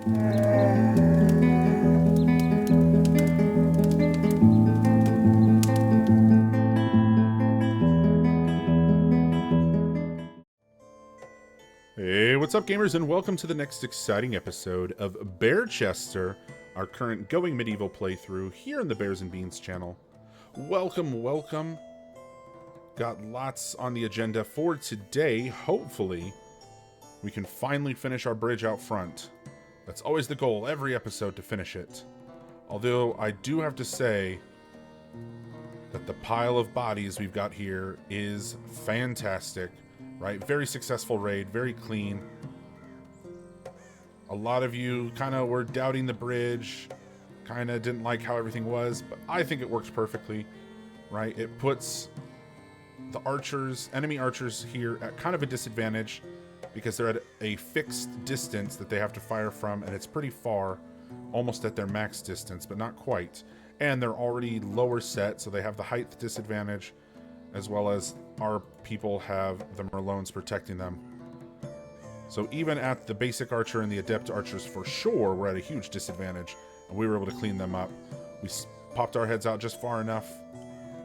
Hey, what's up, gamers, and welcome to the next exciting episode of Bearchester, our current Going Medieval playthrough here in the Bears and Beans channel. Welcome, welcome. Got lots on the agenda for today. Hopefully, we can finally finish our bridge out front. That's always the goal, every episode, to finish it. Although, I do have to say that the pile of bodies we've got here is fantastic. Right? Very successful raid, very clean. A lot of you kind of were doubting the bridge, kind of didn't like how everything was, but I think it works perfectly, right? It puts the archers, enemy archers here at kind of a disadvantage because they're at a fixed distance that they have to fire from, and it's pretty far, almost at their max distance, but not quite. And they're already lower set, so they have the height disadvantage, as well as our people have the Merlones protecting them. So even at the basic archer and the adept archers for sure, we're at a huge disadvantage, and we were able to clean them up. We popped our heads out just far enough,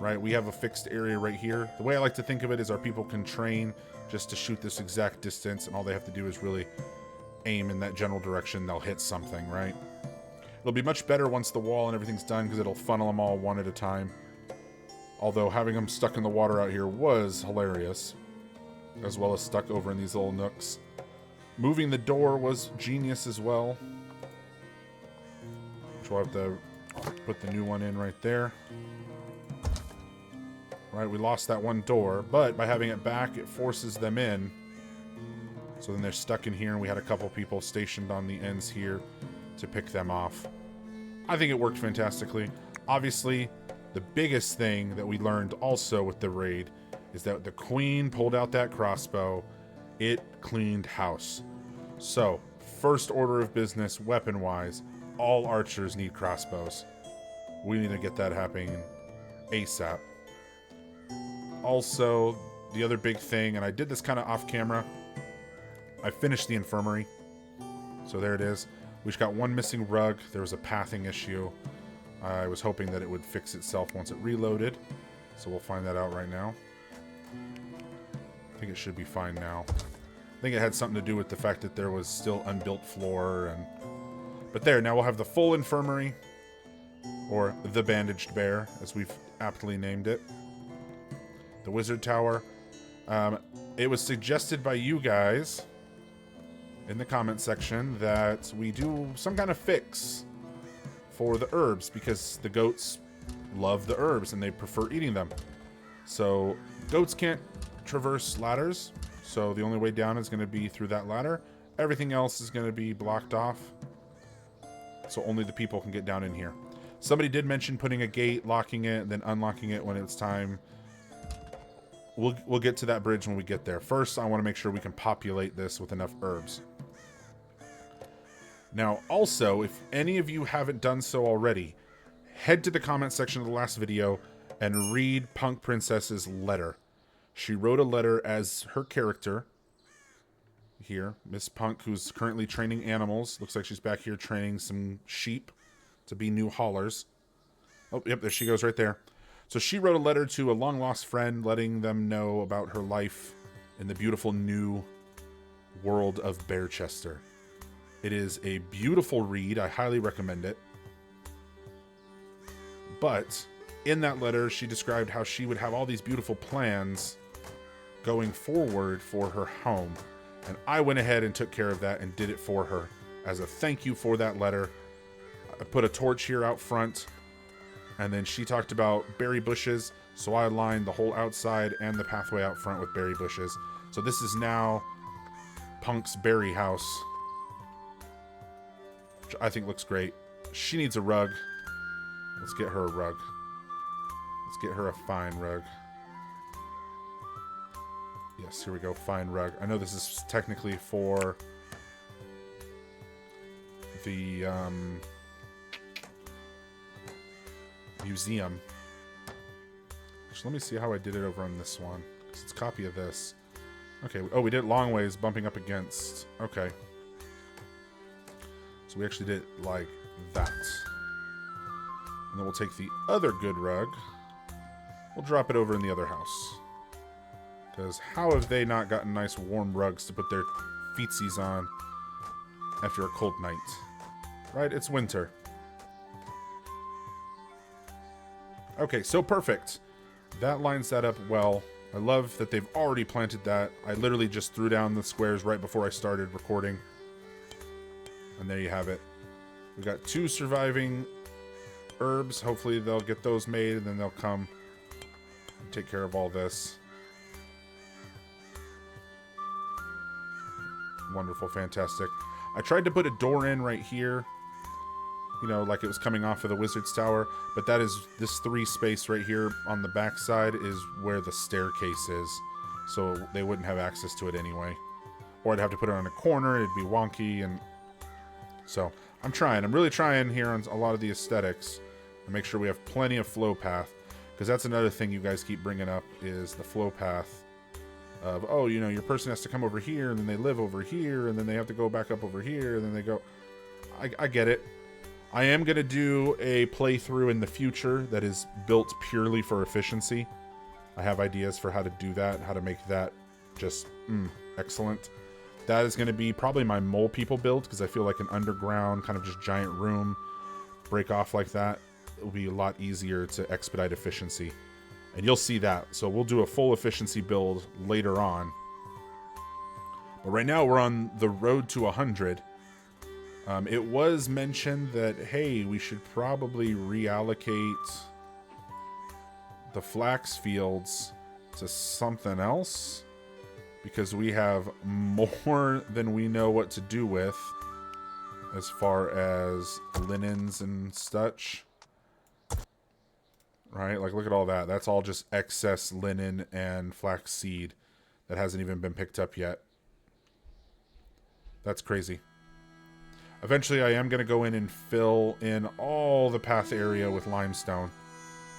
right? We have a fixed area right here. The way I like to think of it is our people can train just to shoot this exact distance, and all they have to do is really aim in that general direction. They'll hit something, right? It'll be much better once the wall and everything's done because it'll funnel them all one at a time. Although having them stuck in the water out here was hilarious, as well as stuck over in these little nooks. Moving the door was genius as well, which we'll have to put the new one in right there. Right, we lost that one door, but by having it back, it forces them in. So then they're stuck in here, and we had a couple people stationed on the ends here to pick them off. I think it worked fantastically. Obviously, the biggest thing that we learned also with the raid is that the queen pulled out that crossbow. It cleaned house. So, first order of business, weapon-wise, all archers need crossbows. We need to get that happening ASAP. Also, the other big thing, and I did this kind of off camera, I finished the infirmary. So there it is. We just got one missing rug. There was a pathing issue. I was hoping that it would fix itself once it reloaded, so we'll find that out right now. I think it should be fine now. I think it had something to do with the fact that there was still unbuilt floor, but there, now we'll have the full infirmary, or the bandaged bear, as we've aptly named it. The wizard tower. It was suggested by you guys in the comment section that we do some kind of fix for the herbs, because the goats love the herbs and they prefer eating them. So goats can't traverse ladders, so the only way down is going to be through that ladder. Everything else is going to be blocked off, so only the people can get down in here. Somebody did mention putting a gate, locking it, and then unlocking it when it's time. We'll get to that bridge when we get there. First, I want to make sure we can populate this with enough herbs. Now, also, if any of you haven't done so already, head to the comment section of the last video and read Punk Princess's letter. She wrote a letter as her character here, Miss Punk, who's currently training animals. Looks like she's back here training some sheep to be new haulers. Oh, yep, there she goes right there. So she wrote a letter to a long-lost friend, letting them know about her life in the beautiful new world of Bearchester. It is a beautiful read. I highly recommend it. But in that letter, she described how she would have all these beautiful plans going forward for her home. And I went ahead and took care of that and did it for her. As a thank you for that letter, I put a torch here out front. And then she talked about berry bushes. So I aligned the whole outside and the pathway out front with berry bushes. So this is now Punk's berry house, which I think looks great. She needs a rug. Let's get her a rug. Let's get her a fine rug. Yes, here we go, fine rug. I know this is technically for the museum. Actually, let me see how I did it over on this one, because it's a copy of this. Okay, oh, we did it long ways, bumping up against. Okay. So we actually did it like that. And then we'll take the other good rug. We'll drop it over in the other house. Because how have they not gotten nice warm rugs to put their feetsies on after a cold night? Right? It's winter. Okay, so perfect. That lines that up well. I love that they've already planted that. I literally just threw down the squares right before I started recording. And there you have it. We got 2 surviving herbs. Hopefully they'll get those made and then they'll come and take care of all this. Wonderful, fantastic. I tried to put a door in right here. You know, like it was coming off of the wizard's tower. But that is, this 3 space right here on the back side is where the staircase is. So they wouldn't have access to it anyway. Or I'd have to put it on a corner. It'd be wonky. And so I'm trying. I'm really trying here on a lot of the aesthetics. To make sure we have plenty of flow path. Because that's another thing you guys keep bringing up is the flow path. Of, oh, you know, your person has to come over here. And then they live over here. And then they have to go back up over here. And then they go... I get it. I am going to do a playthrough in the future that is built purely for efficiency. I have ideas for how to do that, how to make that just excellent. That is going to be probably my mole people build, because I feel like an underground kind of just giant room break off like that, it will be a lot easier to expedite efficiency. And you'll see that. So we'll do a full efficiency build later on. But right now we're on the road to 100. It was mentioned that, hey, we should probably reallocate the flax fields to something else, because we have more than we know what to do with as far as linens and such. Right? Like, look at all that. That's all just excess linen and flax seed that hasn't even been picked up yet. That's crazy. Eventually, I am going to go in and fill in all the path area with limestone.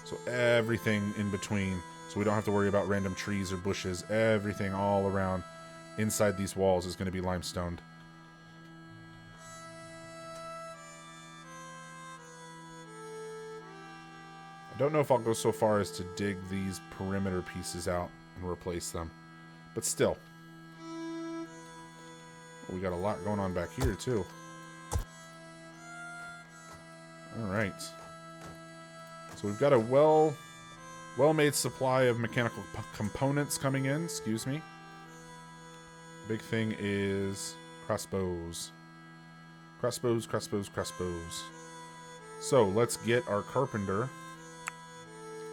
So everything in between. So we don't have to worry about random trees or bushes. Everything all around inside these walls is going to be limestoned. I don't know if I'll go so far as to dig these perimeter pieces out and replace them. But still. We got a lot going on back here, too. Alright. So we've got a well-made supply of mechanical components coming in. Excuse me. Big thing is crossbows. Crossbows, crossbows, crossbows. So let's get our carpenter.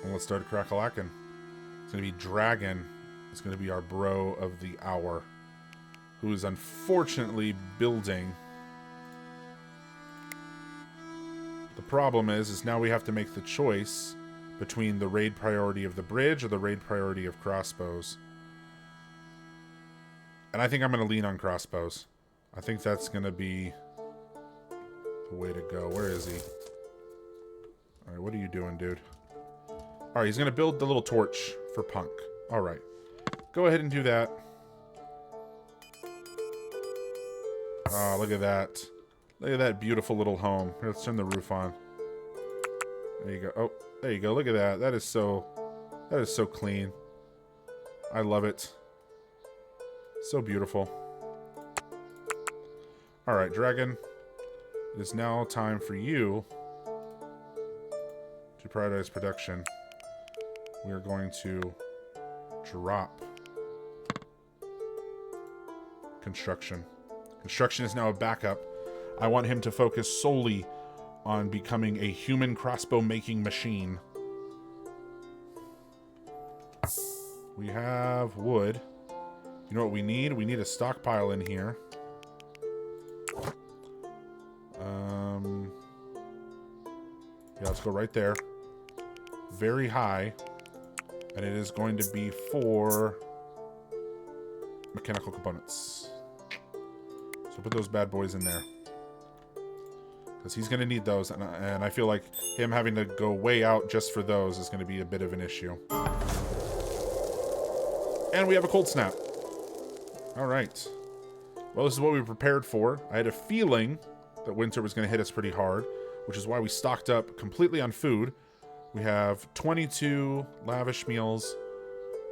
And let's start crack-a-lacking. It's going to be Dragon. It's going to be our bro of the hour. Who is unfortunately building. The problem is now we have to make the choice between the raid priority of the bridge or the raid priority of crossbows. And I think I'm going to lean on crossbows. I think that's going to be the way to go. Where is he? Alright, what are you doing, dude? Alright, he's going to build the little torch for Punk. Alright. Go ahead and do that. Oh, look at that. Look at that beautiful little home. Here, let's turn the roof on. There you go. Oh, there you go. Look at that. That is so clean. I love it. So beautiful. Alright, Dragon. It is now time for you to prioritize production. We are going to drop construction. Construction is now a backup. I want him to focus solely on becoming a human crossbow making machine. We have wood. You know what we need? We need a stockpile in here. Yeah, let's go right there. Very high. And it is going to be for mechanical components. So put those bad boys in there. Because he's going to need those. And I feel like him having to go way out just for those is going to be a bit of an issue. And we have a cold snap. Alright. Well, this is what we prepared for. I had a feeling that winter was going to hit us pretty hard, which is why we stocked up completely on food. We have 22 lavish meals.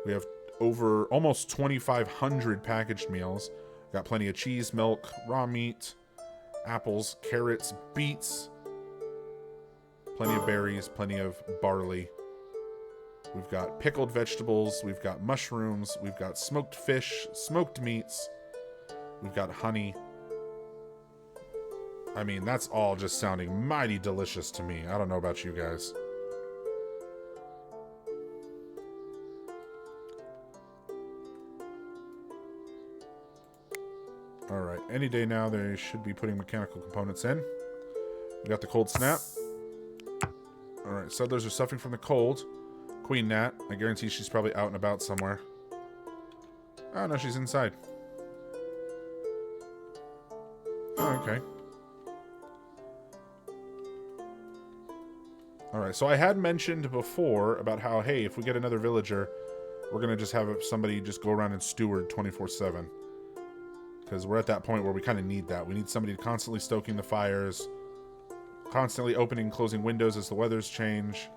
We have over almost 2,500 packaged meals. Got plenty of cheese, milk, raw meat, apples, carrots, beets, plenty of berries, plenty of barley. We've got pickled vegetables, we've got mushrooms, we've got smoked fish, smoked meats, we've got honey. I mean, that's all just sounding mighty delicious to me. I don't know about you guys. Alright, any day now they should be putting mechanical components in. We got the cold snap. Alright, settlers are suffering from the cold. Queen Nat, I guarantee she's probably out and about somewhere. Oh, no, she's inside. Oh, okay. Alright, so I had mentioned before about how, hey, if we get another villager, we're going to just have somebody just go around and steward 24/7. Because we're at that point where we kind of need that. We need somebody constantly stoking the fires, constantly opening and closing windows as the weathers change,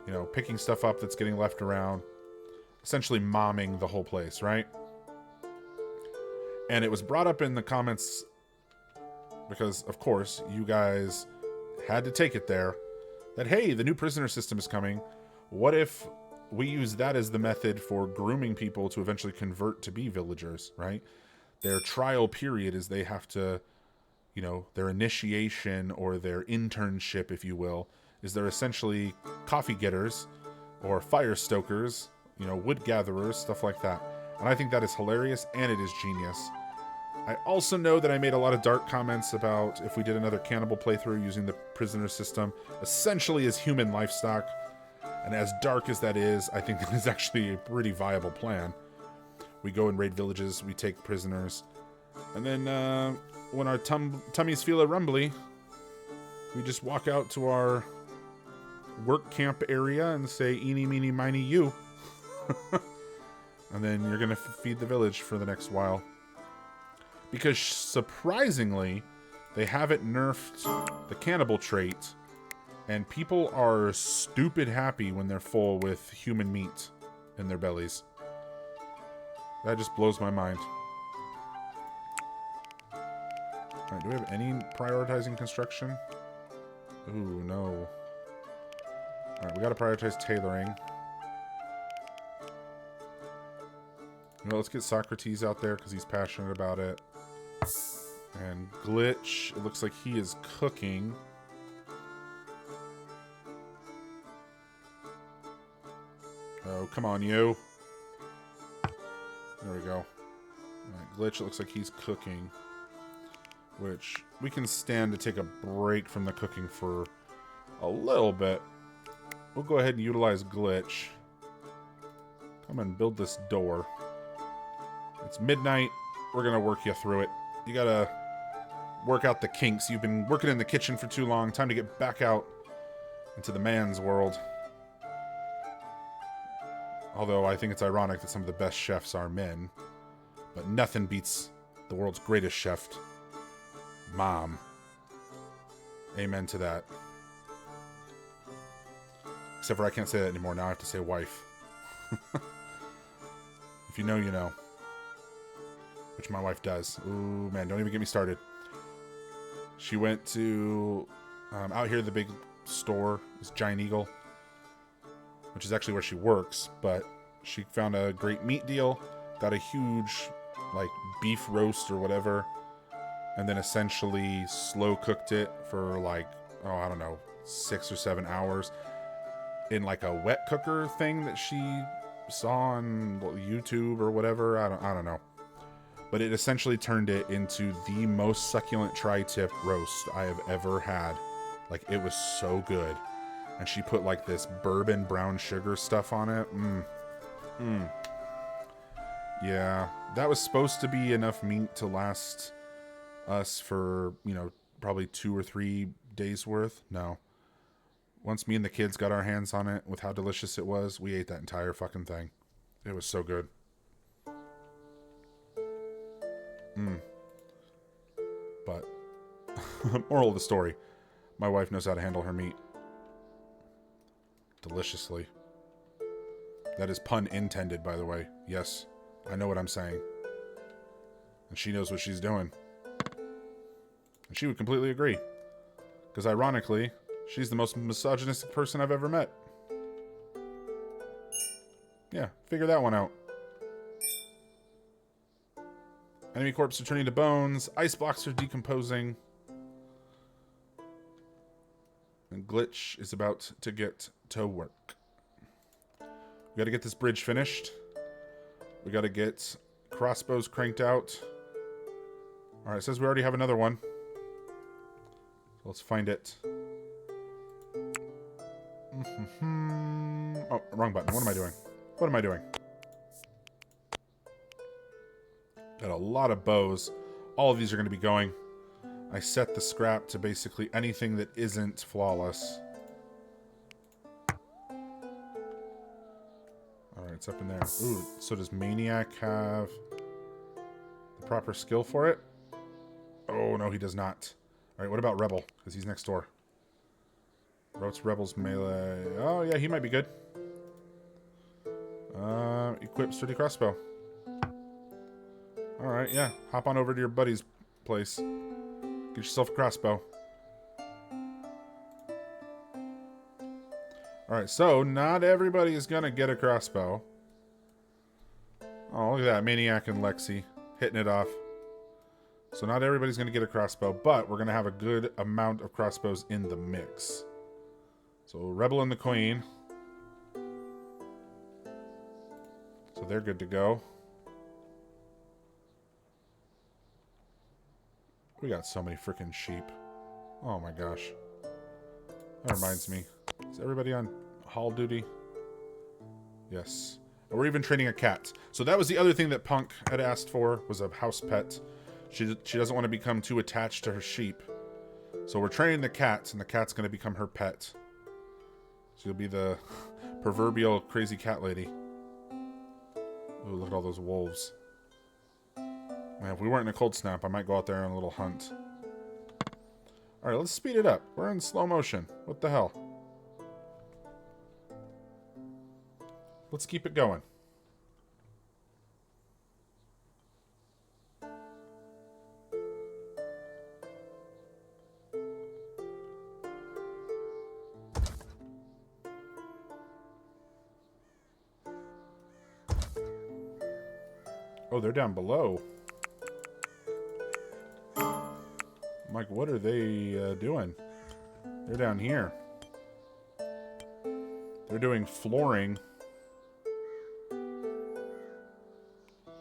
you know, picking stuff up that's getting left around, essentially momming the whole place, right? And it was brought up in the comments because, of course, you guys had to take it there, that, hey, the new prisoner system is coming. What if we use that as the method for grooming people to eventually convert to be villagers, right? Their trial period is they have to, you know, their initiation or their internship, if you will, is they're essentially coffee getters or fire stokers, you know, wood gatherers, stuff like that. And I think that is hilarious and it is genius. I also know that I made a lot of dark comments about if we did another cannibal playthrough using the prisoner system, essentially as human livestock. And as dark as that is, I think it is actually a pretty viable plan. We go and raid villages, we take prisoners, and then when our tummies feel a rumbly, we just walk out to our work camp area and say, eeny, meeny, miny, you. And then you're going to feed the village for the next while. Because surprisingly, they haven't nerfed the cannibal trait, and people are stupid happy when they're full with human meat in their bellies. That just blows my mind. Alright, do we have any prioritizing construction? Ooh, no. Alright, we gotta prioritize tailoring. You know, let's get Socrates out there because he's passionate about it. And Glitch, it looks like he is cooking. Oh, come on, you. There we go. Alright, Glitch, it looks like he's cooking. Which, we can stand to take a break from the cooking for a little bit. We'll go ahead and utilize Glitch. Come and build this door. It's midnight. We're going to work you through it. You got to work out the kinks. You've been working in the kitchen for too long. Time to get back out into the man's world. Although I think it's ironic that some of the best chefs are men. But nothing beats the world's greatest chef, Mom. Amen to that. Except for I can't say that anymore. Now I have to say wife. If you know, you know. Which my wife does. Ooh, man, don't even get me started. She went to out here, the big store, this Giant Eagle, which is actually where she works, but she found a great meat deal, got a huge, like, beef roast or whatever, and then essentially slow cooked it for, like, oh, I don't know, 6 or 7 hours in, like, a wet cooker thing that she saw on YouTube or whatever. I don't know. But it essentially turned it into the most succulent tri-tip roast I have ever had. Like, it was so good. And she put, like, this bourbon brown sugar stuff on it. Yeah, that was supposed to be enough meat to last us for, you know, probably 2 or 3 days worth. No. Once me and the kids got our hands on it with how delicious it was, we ate that entire fucking thing. It was so good. But Moral of the story. My wife knows how to handle her meat. Deliciously. That is pun intended, by the way. Yes, I know what I'm saying. And she knows what she's doing. And she would completely agree. Because ironically, she's the most misogynistic person I've ever met. Yeah, figure that one out. Enemy corpse are turning to bones. Ice blocks are decomposing. And Glitch is about to get to work. We gotta get this bridge finished. We gotta get crossbows cranked out. Alright, it says we already have another one. So let's find it. Oh, wrong button. What am I doing? What am I doing? Got a lot of bows. All of these are going to be going. I set the scrap to basically anything that isn't flawless. Alright, it's up in there. Ooh, so does Maniac have the proper skill for it? Oh, no, he does not. Alright, what about Rebel? Because he's next door. What's Rebel's melee? Oh, yeah, he might be good. Equip sturdy crossbow. Alright, yeah. Hop on over to your buddy's place. Get yourself a crossbow. Alright, so not everybody is going to get a crossbow. Oh, look at that. Maniac and Lexi hitting it off. So not everybody's going to get a crossbow, but we're going to have a good amount of crossbows in the mix. So Rebel and the Queen. So they're good to go. We got so many freaking sheep. Oh my gosh. That reminds me. Is everybody on hall duty? Yes. And we're even training a cat. So that was the other thing that Punk had asked for, was a house pet. She doesn't want to become too attached to her sheep. So we're training the cat, and the cat's going to become her pet. She'll be the proverbial crazy cat lady. Ooh, look at all those wolves. Man, if we weren't in a cold snap, I might go out there on a little hunt. Alright, let's speed it up. We're in slow motion. What the hell? Let's keep it going. Oh, they're down below. I'm like, what are they doing? They're down here. They're doing flooring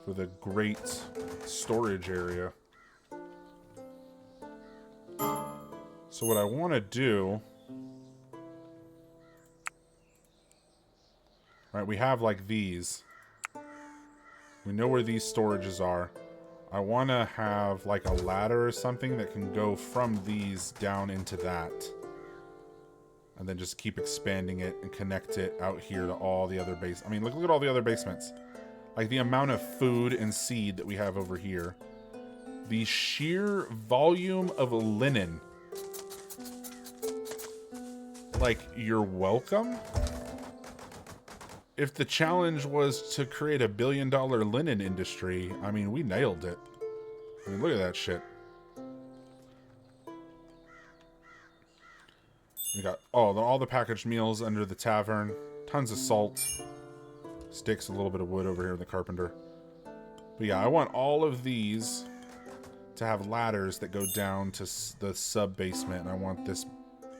for the great storage area. So what I want to do... Right, we have like these. We know where these storages are. I want to have like a ladder or something that can go from these down into that. And then just keep expanding it and connect it out here to all the other base. I mean, look at all the other basements. Like the amount of food and seed that we have over here. The sheer volume of linen. Like, you're welcome? If the challenge was to create $1 billion linen industry, I mean, we nailed it. I mean, look at that shit. We got all the packaged meals under the tavern. Tons of salt. Sticks, a little bit of wood over here in the carpenter. But yeah, I want all of these to have ladders that go down to the sub-basement. And I want this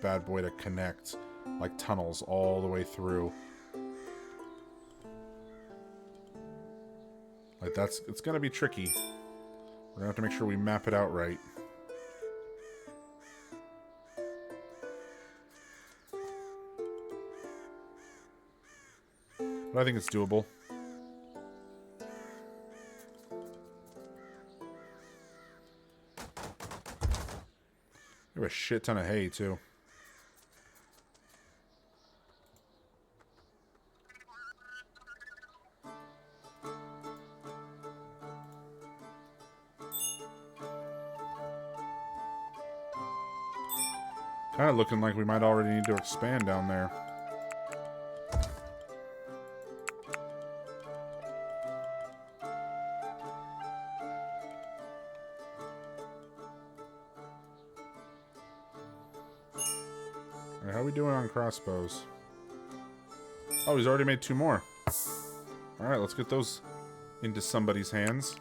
bad boy to connect like tunnels all the way through. Like it's gonna be tricky. We're gonna have to make sure we map it out right. But I think it's doable. We have a shit ton of hay too. Kind of looking like we might already need to expand down there. Alright, how are we doing on crossbows? Oh, he's already made 2 more. Alright, let's get those into somebody's hands.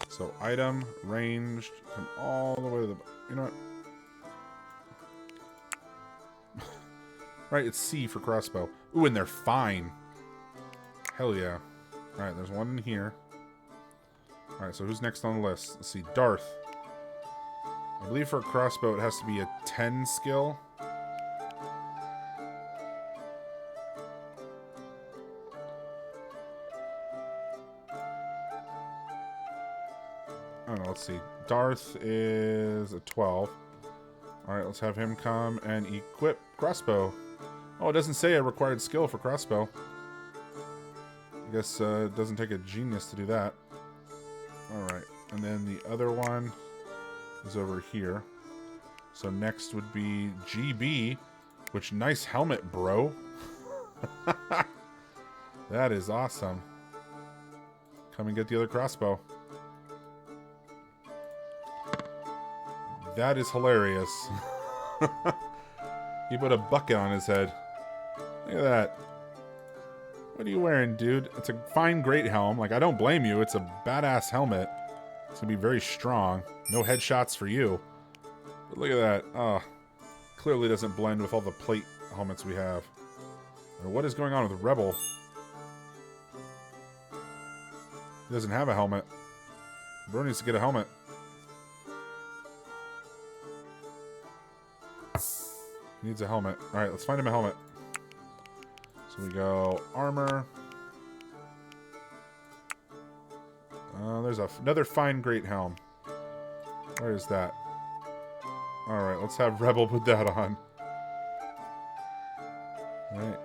So, item, ranged, come all the way to the... You know what? Right, it's C for crossbow. Ooh, and they're fine. Hell yeah. Alright, there's one in here. Alright, so who's next on the list? Let's see, Darth. I believe for a crossbow it has to be a 10 skill. I don't know, let's see. Darth is a 12. Alright, let's have him come and equip crossbow. Oh, it doesn't say a required skill for crossbow. I guess it doesn't take a genius to do that. Alright, and then the other one is over here. So next would be GB, which nice helmet, bro. That is awesome. Come and get the other crossbow. That is hilarious. He put a bucket on his head. Look at that. What are you wearing, dude? It's a fine, great helm. Like, I don't blame you. It's a badass helmet. It's gonna be very strong. No headshots for you. But look at that. Oh, clearly doesn't blend with all the plate helmets we have. Or what is going on with Rebel? He doesn't have a helmet. Bro needs to get a helmet. He needs a helmet. Alright, let's find him a helmet. So we go armor. There's another fine great helm. Where is that? Alright, let's have Rebel put that on. Alright.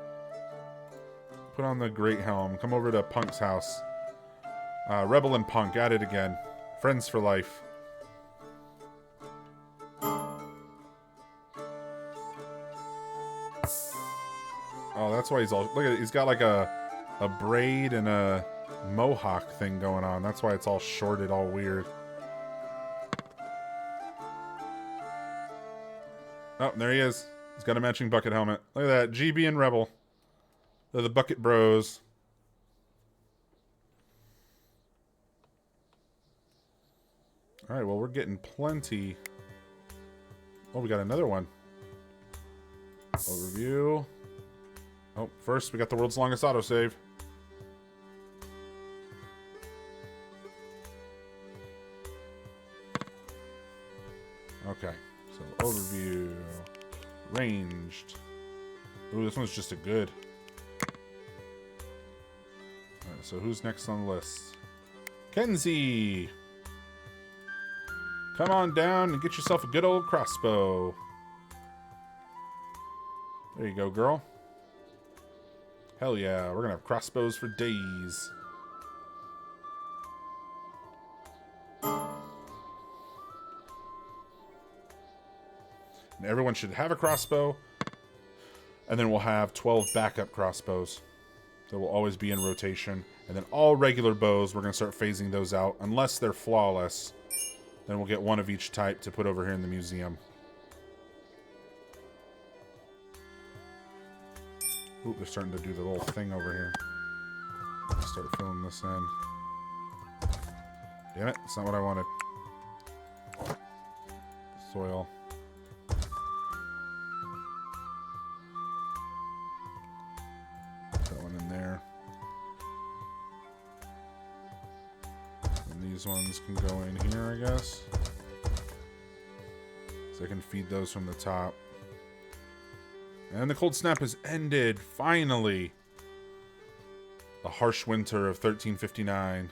Put on the great helm. Come over to Punk's house. Rebel and Punk at it again. Friends for life. Oh, that's why he's all... Look at it. He's got like a braid and a mohawk thing going on. That's why it's all shorted, all weird. Oh, there he is. He's got a matching bucket helmet. Look at that. GB and Rebel. They're the bucket bros. Alright, well, we're getting plenty. Oh, we got another one. Overview. Oh, first we got the world's longest autosave. Okay, so overview. Ranged. Ooh, this one's just a good. Alright, so who's next on the list? Kenzie! Come on down and get yourself a good old crossbow. There you go, girl. Hell yeah, we're gonna have crossbows for days. And everyone should have a crossbow. And then we'll have 12 backup crossbows. That will always be in rotation. And then all regular bows, we're gonna start phasing those out. Unless they're flawless. Then we'll get one of each type to put over here in the museum. Ooh, they're starting to do the little thing over here. Start filling this in. Damn it, it's not what I wanted. Soil. Put that one in there. And these ones can go in here, I guess. So I can feed those from the top. And the cold snap has ended, finally. The harsh winter of 1359.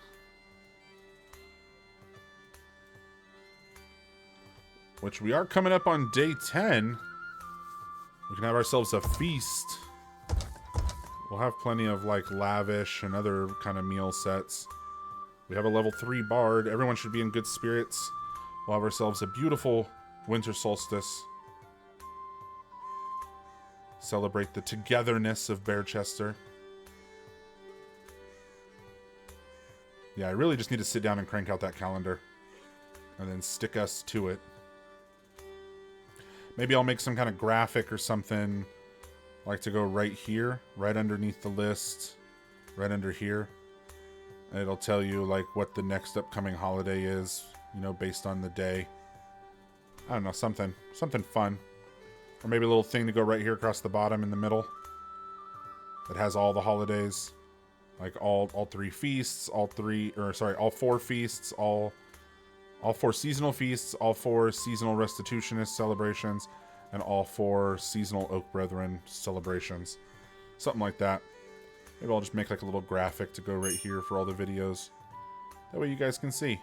Which we are coming up on day 10. We can have ourselves a feast. We'll have plenty of like lavish and other kind of meal sets. We have a level 3 bard. Everyone should be in good spirits. We'll have ourselves a beautiful winter solstice. Celebrate the togetherness of Bearchester. Yeah, I really just need to sit down and crank out that calendar. And then stick us to it. Maybe I'll make some kind of graphic or something. Like to go right here. Right underneath the list. Right under here. And it'll tell you like what the next upcoming holiday is. You know, based on the day. I don't know, something fun. Or maybe a little thing to go right here across the bottom in the middle. That has all the holidays. Like all 3 feasts, all 4 feasts, all 4 seasonal feasts, all 4 seasonal restitutionist celebrations, and all 4 seasonal Oak Brethren celebrations. Something like that. Maybe I'll just make like a little graphic to go right here for all the videos. That way you guys can see.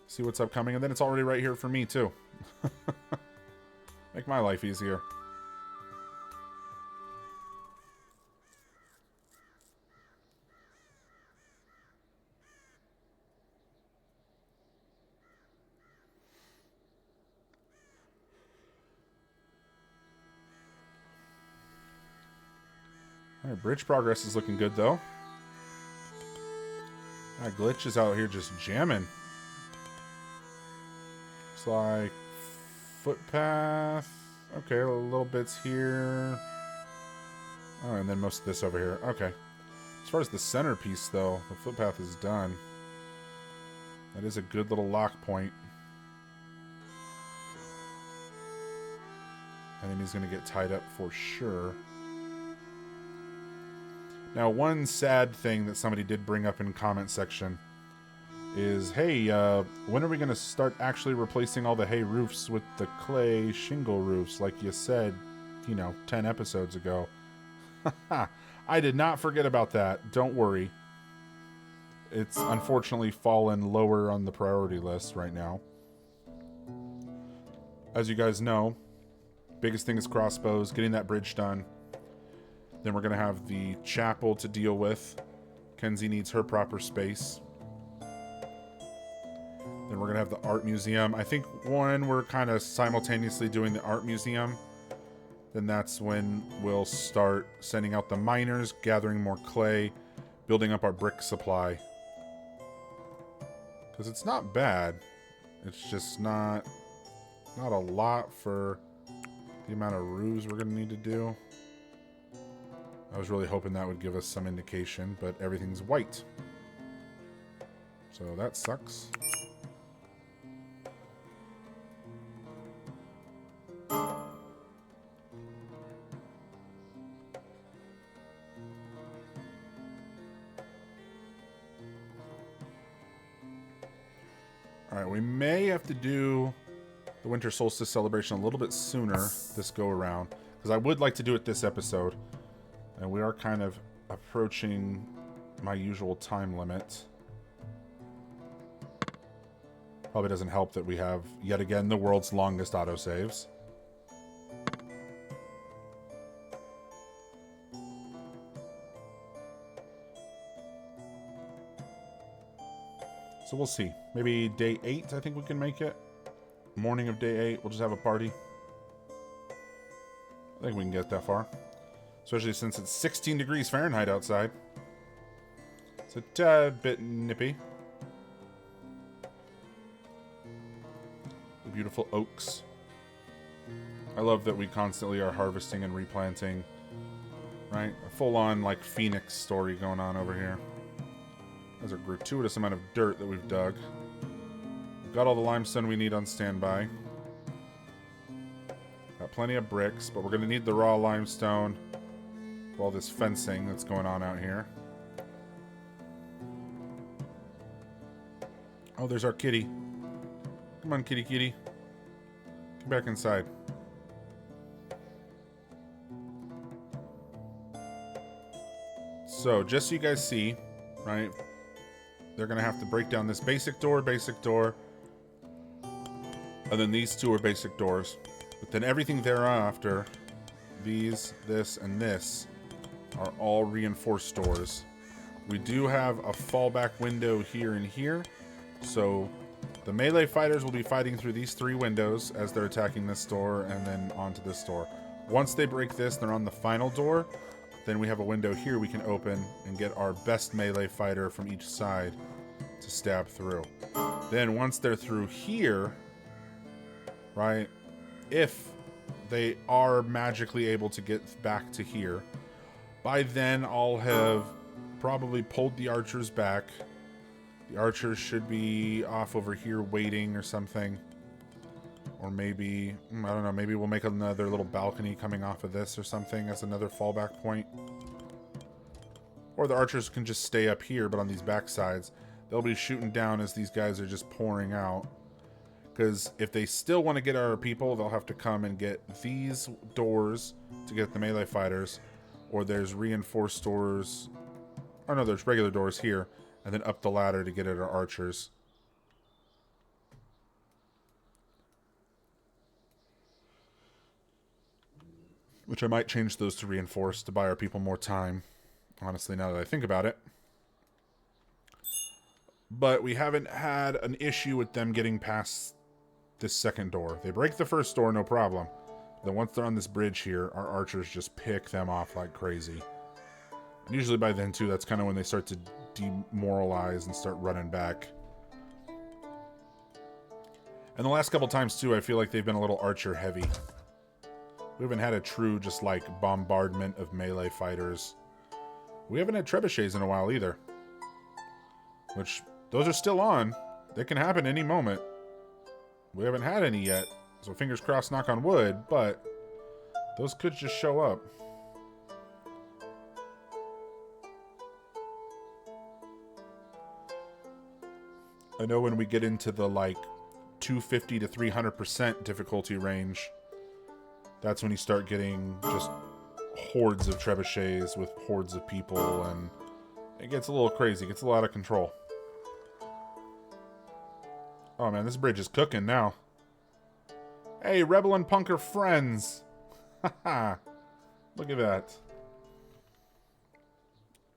See what's upcoming, and then it's already right here for me too. Make my life easier. Alright, bridge progress is looking good though. That glitch is out here just jamming. It's like footpath. Okay, little bits here. Oh, and then most of this over here. Okay. As far as the centerpiece though, the footpath is done. That is a good little lock point. Enemy's gonna get tied up for sure. Now, one sad thing that somebody did bring up in comment section is, hey, when are we going to start actually replacing all the hay roofs with the clay shingle roofs like you said, 10 episodes ago? I did not forget about that. Don't worry. It's unfortunately fallen lower on the priority list right now. As you guys know, biggest thing is crossbows, getting that bridge done. Then we're going to have the chapel to deal with. Kenzie needs her proper space. Then we're going to have the art museum. I think when we're kind of simultaneously doing the art museum, then that's when we'll start sending out the miners, gathering more clay, building up our brick supply. Because it's not bad. It's just not a lot for the amount of roofs we're going to need to do. I was really hoping that would give us some indication, but everything's white. So that sucks. Alright, we may have to do the winter solstice celebration a little bit sooner this go around, because I would like to do it this episode. And we are kind of approaching my usual time limit. Probably doesn't help that we have, yet again, the world's longest autosaves. So we'll see. Maybe day 8, I think we can make it. Morning of day 8, we'll just have a party. I think we can get that far. Especially since it's 16 degrees Fahrenheit outside. It's a tad bit nippy. The beautiful oaks. I love that we constantly are harvesting and replanting. Right? A full-on, like, Phoenix story going on over here. There's a gratuitous amount of dirt that we've dug. We've got all the limestone we need on standby. Got plenty of bricks, but we're going to need the raw limestone. All this fencing that's going on out here. Oh, there's our kitty. Come on, kitty kitty. Come back inside. So, just so you guys see, right? They're going to have to break down this basic door. And then these 2 are basic doors. But then everything thereafter, these, this, and this, are all reinforced doors. We do have a fallback window here and here, so The melee fighters will be fighting through these 3 windows as they're attacking this door and then onto this door. Once they break this, they're on the final door. Then we have a window here we can open and get our best melee fighter from each side to stab through. Then once they're through here, right, if they are magically able to get back to here, by then I'll have probably pulled the archers back. The archers should be off over here waiting or something. Or maybe, I don't know, maybe we'll make another little balcony coming off of this or something as another fallback point. Or the archers can just stay up here, but on these back sides. They'll be shooting down as these guys are just pouring out. Because if they still want to get our people, they'll have to come and get these doors to get the melee fighters. Or there's reinforced doors. Oh no, there's regular doors here. And then up the ladder to get at our archers. Which I might change those to reinforced to buy our people more time. Honestly, now that I think about it. But we haven't had an issue with them getting past this second door. They break the first door, no problem. Then once they're on this bridge here, our archers just pick them off like crazy. And usually by then, too, that's kind of when they start to demoralize and start running back. And the last couple times, too, I feel like they've been a little archer heavy. We haven't had a true, just like, bombardment of melee fighters. We haven't had trebuchets in a while, either. Which, those are still on. They can happen any moment. We haven't had any yet. So fingers crossed, knock on wood, but those could just show up. I know when we get into the, like, 250 to 300% difficulty range, that's when you start getting just hordes of trebuchets with hordes of people, and it gets a little crazy. It gets a lot of control. Oh man, this bridge is cooking now. Hey, Rebel and Punk are friends! Haha! Look at that.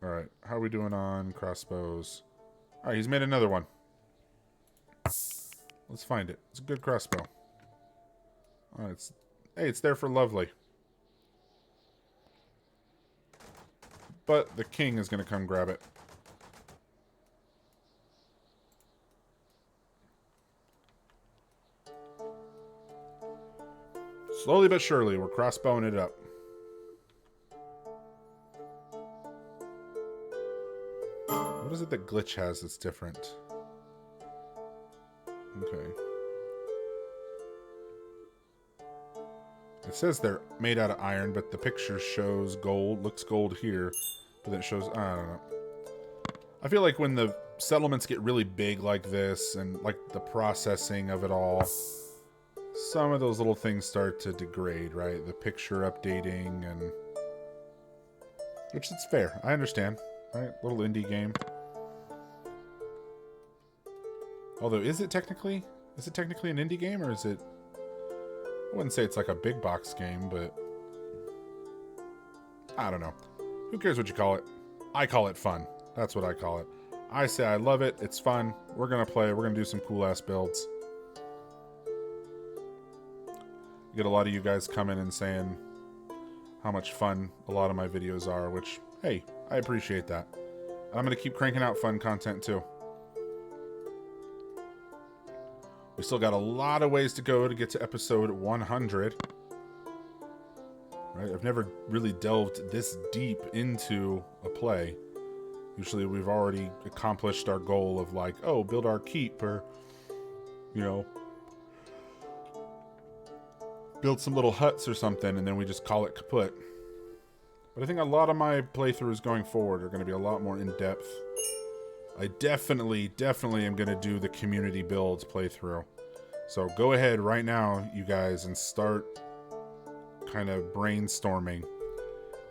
Alright, how are we doing on crossbows? Alright, he's made another one. Let's find it. It's a good crossbow. Oh, hey, it's there for Lovely. But the king is going to come grab it. Slowly but surely, we're crossbowing it up. What is it that Glitch has that's different? Okay. It says they're made out of iron, but the picture shows gold. Looks gold here, but then it shows, I don't know. I feel like when the settlements get really big like this, and like the processing of it all, some of those little things start to degrade, right? The picture updating, and which is fair. I understand, right? Little indie game. Although, is it technically an indie game, or is it? I wouldn't say it's like a big box game, but I don't know. Who cares what you call it? I call it fun. That's what I call it. I say I love it. It's fun. We're gonna play. We're gonna do some cool ass builds. You get a lot of you guys coming and saying how much fun a lot of my videos are, which, hey, I appreciate that. And I'm gonna keep cranking out fun content too. We still got a lot of ways to go to get to episode 100. Right? I've never really delved this deep into a play. Usually we've already accomplished our goal of like, oh, build our keep, or, you know, build some little huts or something, and then we just call it kaput. But I think a lot of my playthroughs going forward are going to be a lot more in-depth. I definitely am going to do the community builds playthrough. So go ahead right now, you guys, and start kind of brainstorming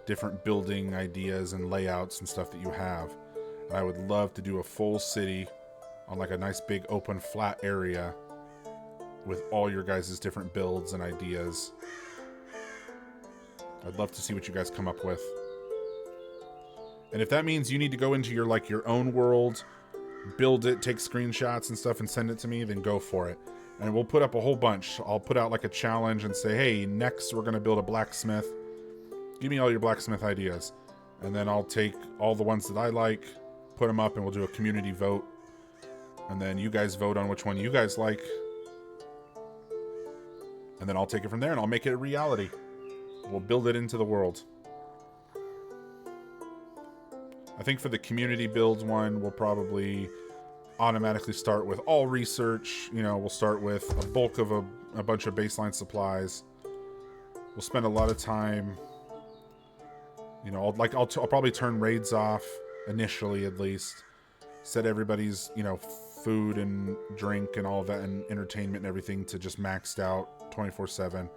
different building ideas and layouts and stuff that you have. And I would love to do a full city on like a nice big open flat area with all your guys' different builds and ideas. I'd love to see what you guys come up with. And if that means you need to go into your own world build it, take screenshots and stuff and send it to me, then go for it. And we'll put up a whole bunch. I'll put out like a challenge and say, hey, next we're going to build a blacksmith. Give me all your blacksmith ideas. And then I'll take all the ones that I like, put them up, and we'll do a community vote. And then you guys vote on which one you guys like. And then I'll take it from there and I'll make it a reality. We'll build it into the world. I think for the community builds one, we'll probably automatically start with all research. You know, we'll start with a bulk of a bunch of baseline supplies. We'll spend a lot of time, you know, I'll probably turn raids off initially, at least. Set everybody's, you know, food and drink and all of that and entertainment and everything to just maxed out 24/7.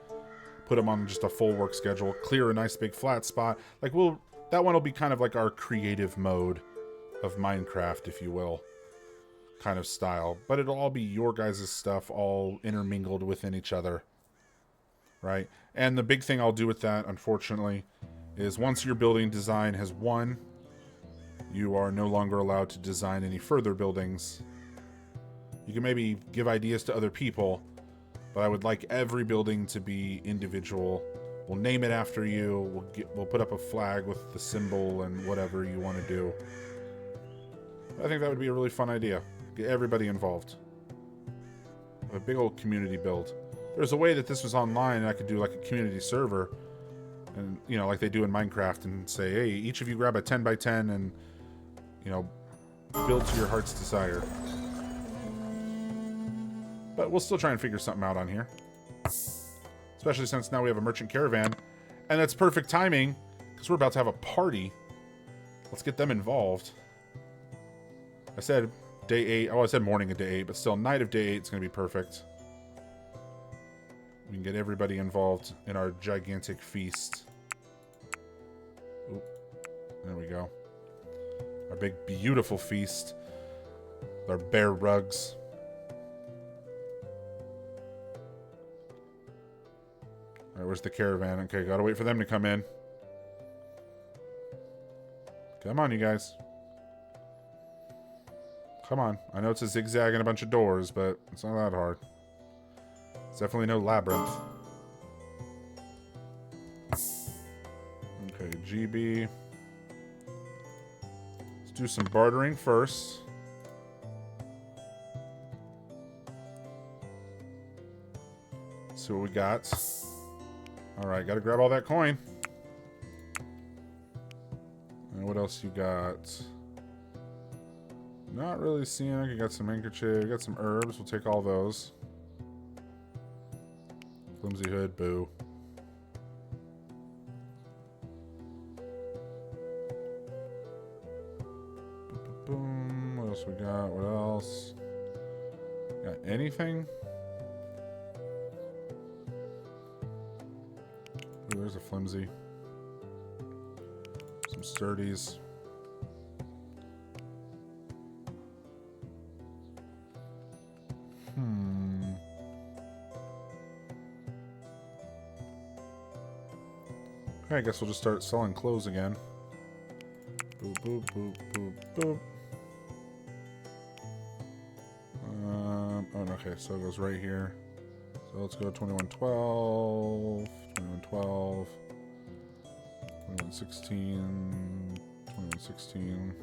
Put them on just a full work schedule. Clear a nice big flat spot. Like that one will be kind of like our creative mode of Minecraft, if you will, kind of style. But it'll all be your guys' stuff, all intermingled within each other, right? And the big thing I'll do with that, unfortunately, is once your building design has won, you are no longer allowed to design any further buildings. You can maybe give ideas to other people, but I would like every building to be individual. We'll name it after you. We'll put up a flag with the symbol and whatever you want to do. I think that would be a really fun idea. Get everybody involved. A big old community build. There's a way that this was online and I could do like a community server, and you know, like they do in Minecraft, and say, hey, each of you grab a 10x10 and, you know, build to your heart's desire. But we'll still try and figure something out on here. Especially since now we have a merchant caravan. And that's perfect timing, because we're about to have a party. Let's get them involved. I said day 8. Oh, I said morning of day 8, but still, night of day 8 is going to be perfect. We can get everybody involved in our gigantic feast. Oop, there we go. Our big, beautiful feast. With our bear rugs. Alright, where's the caravan? Okay, gotta wait for them to come in. Come on, you guys. Come on. I know it's a zigzag and a bunch of doors, but it's not that hard. It's definitely no labyrinth. Okay, GB. Let's do some bartering first. See what we got. Alright, gotta grab all that coin. And what else you got? Not really seeing it. You got some handkerchief, got some herbs. We'll take all those. Flimsy hood, boo. Boom. What else we got? What else? Got anything? Ooh, there's a flimsy. Some sturdies. Okay, I guess we'll just start selling clothes again. Boop, boop, boop, boop, boop. Okay, so it goes right here. So let's go 2112, 2112, 2116, 2116.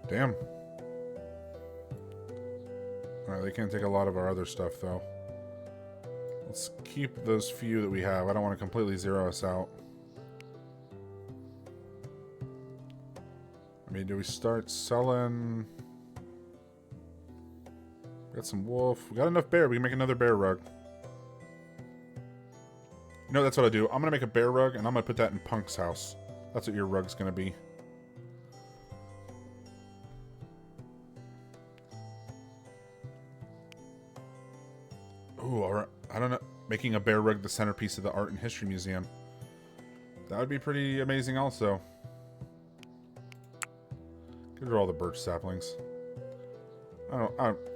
Damn. Alright, they can't take a lot of our other stuff, though. Let's keep those few that we have. I don't want to completely zero us out. I mean, do we start selling? We got some wolf. We got enough bear. We can make another bear rug. You know, that's what I do. I'm going to make a bear rug, and I'm going to put that in Punk's house. That's what your rug's going to be. Ooh, alright. I don't know. Making a bear rug the centerpiece of the Art and History Museum. That would be pretty amazing also. Get rid of all the birch saplings.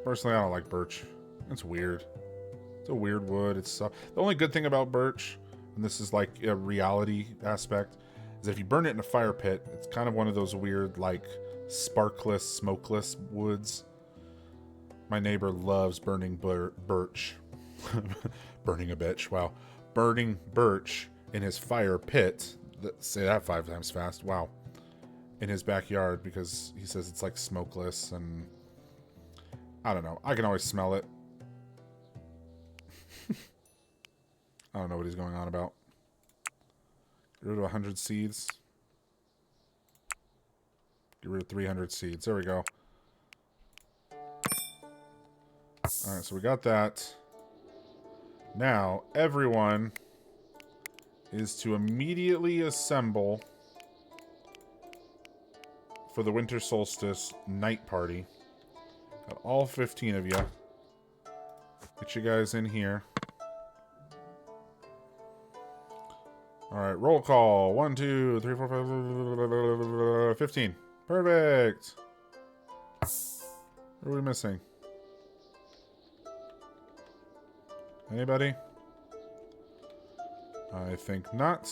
Personally, I don't like birch. It's weird. It's a weird wood. It's soft. The only good thing about birch, and this is like a reality aspect, is that if you burn it in a fire pit, it's kind of one of those weird, like, sparkless, smokeless woods. My neighbor loves burning birch. Burning a bitch, wow. Burning birch in his fire pit. Say that 5 times fast, wow. In his backyard, because he says it's, like, smokeless, and I don't know. I can always smell it. I don't know what he's going on about. Get rid of 100 seeds. Get rid of 300 seeds. There we go. Alright, so we got that. Now, everyone is to immediately assemble for the winter solstice night party. Got all 15 of you. Get you guys in here. Alright, roll call. 1, 2, 3, 4, 5, 15. Perfect. What are we missing? Anybody? I think not.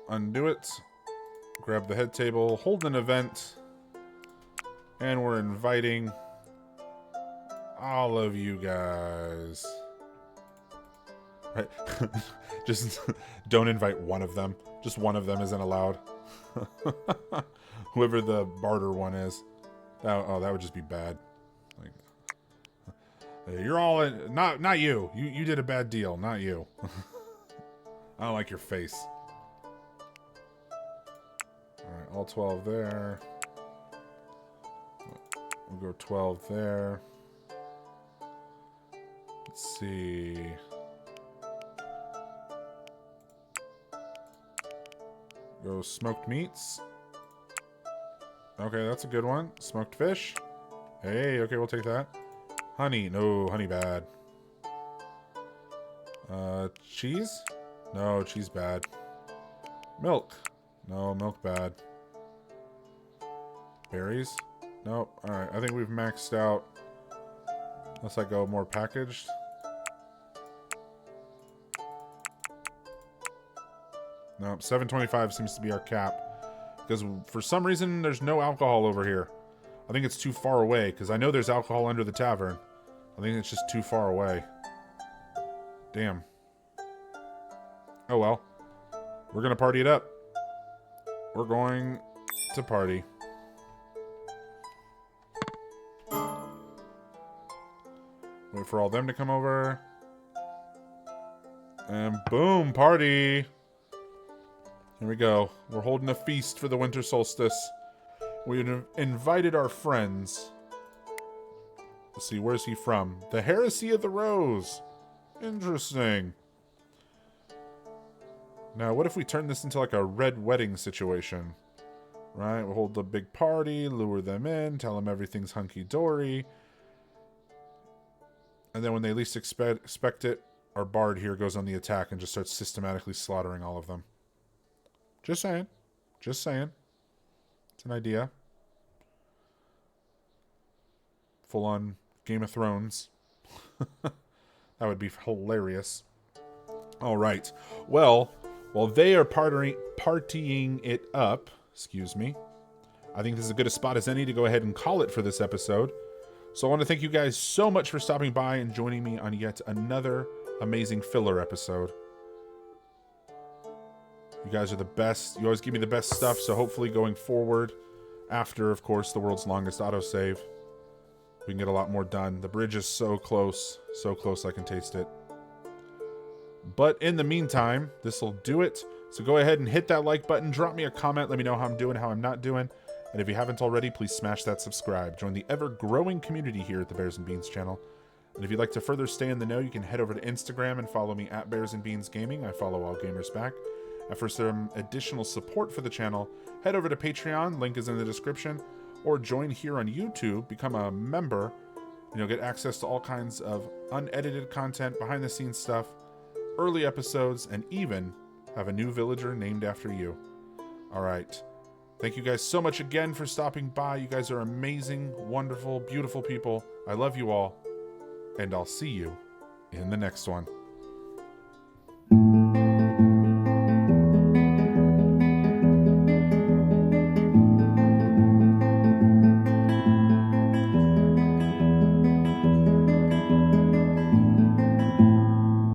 Undo it. Grab the head table. Hold an event. And we're inviting all of you guys. Right? Just don't invite one of them. Just one of them isn't allowed. Whoever the barter one is. Oh, that would just be bad. Like, you're all in. Not you. You did a bad deal. Not you. I don't like your face. Alright, all 12 there. We'll go 12 there. Let's see. Go smoked meats. Okay, that's a good one. Smoked fish. Hey, okay, we'll take that. Honey. No, honey bad. Cheese? No, cheese bad. Milk. No, milk bad. Berries? Nope. Alright, I think we've maxed out. Unless I go more packaged. Nope, 725 seems to be our cap. Because for some reason, there's no alcohol over here. I think it's too far away, because I know there's alcohol under the tavern. I think it's just too far away. Damn. Oh well. We're going to party it up. We're going to party. Wait for all them to come over. And boom, party! Here we go. We're holding a feast for the winter solstice. We invited our friends. Let's see, where's he from? The Heresy of the Rose. Interesting. Now, what if we turn this into like a red wedding situation? Right, we'll hold the big party, lure them in, tell them everything's hunky-dory. And then when they least expect it, our bard here goes on the attack and just starts systematically slaughtering all of them. Just saying. Just saying. It's an idea. Full on Game of Thrones. That would be hilarious. Alright. Well, while they are partying it up, excuse me, I think this is as good a spot as any to go ahead and call it for this episode. So I want to thank you guys so much for stopping by and joining me on yet another amazing filler episode. You guys are the best. You always give me the best stuff, so hopefully going forward, after, of course, the world's longest autosave, we can get a lot more done. The bridge is so close I can taste it. But in the meantime, this will do it. So go ahead and hit that like button, drop me a comment, let me know how I'm doing, how I'm not doing. And if you haven't already, please smash that subscribe. Join the ever-growing community here at the Bears and Beans channel. And if you'd like to further stay in the know, you can head over to Instagram and follow me at Bears and Beans Gaming. I follow all gamers back. And for some additional support for the channel, head over to Patreon, link is in the description, or join here on YouTube, become a member, and you'll get access to all kinds of unedited content, behind-the-scenes stuff, early episodes, and even have a new villager named after you. Alright. Thank you guys so much again for stopping by. You guys are amazing, wonderful, beautiful people. I love you all, and I'll see you in the next one.